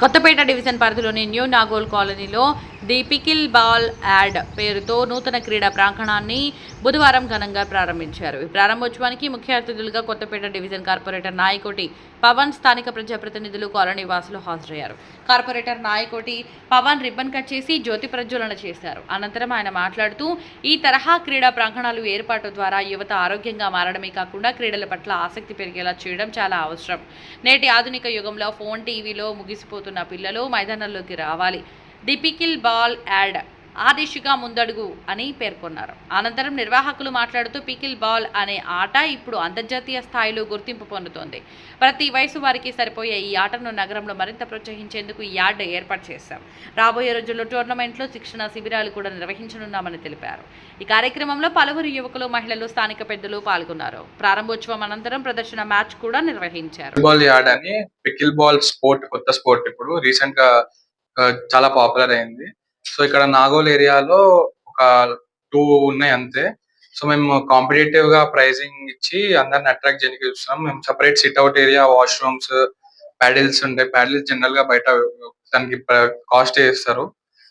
Kothapeta division పరిధిలోని new Nagole కాలనీలో the pickle ball add పేరుతో నూతన క్రీడా ప్రాంగణాన్ని బుధవారం ఘనంగా ప్రారంభించారు. ఈ ప్రారంభోత్సవానికి ముఖ్య అతిథులుగా కొత్తపేట డివిజన్ కార్పొరేటర్ నాయకోటి పవన్, స్థానిక ప్రజాప్రతినిధులు, కాలనీ వాసులు హాజరయ్యారు. Corporator Nayakoti Pavan ribbon cut చేసి జ్యోతి ప్రజ్వలన చేశారు. అనంతరం ఆయన మాట్లాడుతూ, ఈ తరహా క్రీడా ప్రాంగణాలు ఏర్పాటు ద్వారా యువత ఆరోగ్యంగా మారడమే కాకుండా క్రీడల పట్ల ఆసక్తి పెరిగేలా చేయడం చాలా అవసరం. నేటి ఆధునిక యుగంలో ఫోన్, టీవీలో ముగిసిపోతున్న పిల్లలు మైదానాల్లోకి రావాలి. ది పికిల్ బాల్ యాడ్ ఆ దిశగా ముందడుగు అని పేర్కొన్నారు. అనంతరం నిర్వాహకులు మాట్లాడుతూ, పికిల్ బాల్ అనే ఆట ఇప్పుడు అంతర్జాతీయ స్థాయిలో గుర్తింపు పొందుతోంది. ప్రతి వయసు వారికి సరిపోయే ఈ ఆటను నగరంలో మరింత ప్రోత్సహించేందుకు ఈ యార్డ్ ఏర్పాటు చేశాం. రాబోయే రోజుల్లో టోర్నమెంట్లు, శిక్షణ శిబిరాలు కూడా నిర్వహించనున్నామని తెలిపారు. ఈ కార్యక్రమంలో పలువురు యువకులు, మహిళలు, స్థానిక పెద్దలు పాల్గొన్నారు. ప్రారంభోత్సవం అనంతరం ప్రదర్శన మ్యాచ్ కూడా నిర్వహించారు. పికిల్ బాల్ స్పోర్ట్ కొత్త స్పోర్ట్ ఇప్పుడు రీసెంట్ గా చాలా పాపులర్ అయింది. సో ఇక్కడ నాగోల్ ఏరియాలో ఒక 2 ఉన్నాయి అంతే. సో మేము కాంపిటేటివ్ గా ప్రైజింగ్ ఇచ్చి అందరిని అట్రాక్ట్ చేయడానికి చూస్తున్నాం. మేము separate sit out area, washrooms, paddles ఉంటాయి. ప్యాడిల్స్ జనరల్ గా బయట దానికి కాస్ట్ చేస్తారు.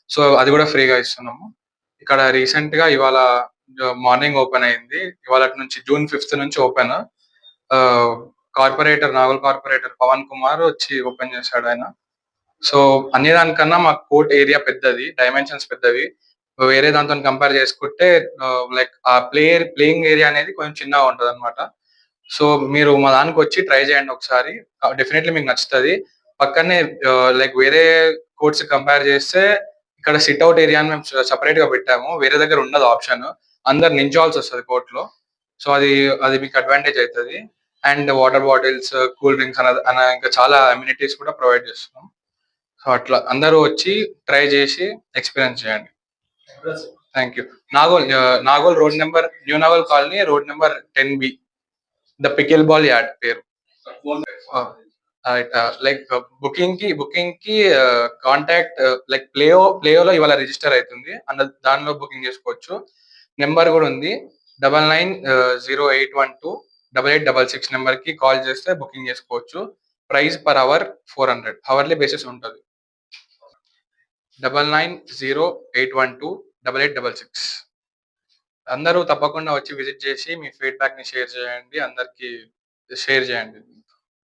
సో అది కూడా ఫ్రీగా ఇస్తున్నాము. ఇక్కడ రీసెంట్ గా ఇవాళ మార్నింగ్ ఓపెన్ అయింది. ఇవాళ నుంచి జూన్ 5 నుంచి ఓపెన్. నాగోల్ కార్పొరేటర్ పవన్ కుమార్ వచ్చి ఓపెన్ చేశాడు ఆయన. సో అన్ని దానికన్నా మా కోర్ట్ ఏరియా పెద్దది, డైమెన్షన్స్ పెద్దవి. వేరే దాంతో కంపేర్ చేసుకుంటే లైక్ ఆ ప్లేయింగ్ ఏరియా అనేది కొంచెం చిన్నగా ఉంటది అనమాట. సో మీరు మా దానికి వచ్చి ట్రై చేయండి ఒకసారి, డెఫినెట్లీ మీకు నచ్చుతుంది. పక్కనే లైక్ వేరే కోర్ట్స్ కంపేర్ చేస్తే ఇక్కడ సిట్అవుట్ ఏరియా అని మేము సెపరేట్ గా పెట్టాము. వేరే దగ్గర ఉండదు ఆప్షన్, అందరు నించోవాల్సి వస్తుంది కోర్ట్ లో. సో అది మీకు అడ్వాంటేజ్ అవుతుంది. And water bottles, cool drinks అన్న ఇంకా చాలా అమ్యూనిటీస్ కూడా ప్రొవైడ్ చేస్తున్నాం. సో అట్లా అందరూ వచ్చి ట్రై చేసి ఎక్స్పీరియన్స్ చేయండి. Thank you. Nagole road number, new Nagole colony, road number 10B, the pickle ball add పేరు. లైక్ బుకింగ్ కి కాంటాక్ట్ లైక్ ప్లేయోలో ఇవాళ రిజిస్టర్ అవుతుంది, దానిలో బుకింగ్ చేసుకోవచ్చు. నెంబర్ కూడా ఉంది, 9908128866 నెంబర్ కి కాల్ చేస్తే బుకింగ్ చేసుకోవచ్చు. Price per hour 400, hourly basis ఉంటుంది. 9908128866. అందరూ తప్పకుండా వచ్చి విజిట్ చేసి మీ ఫీడ్బ్యాక్ ని షేర్ చేయండి, అందరికి షేర్ చేయండి.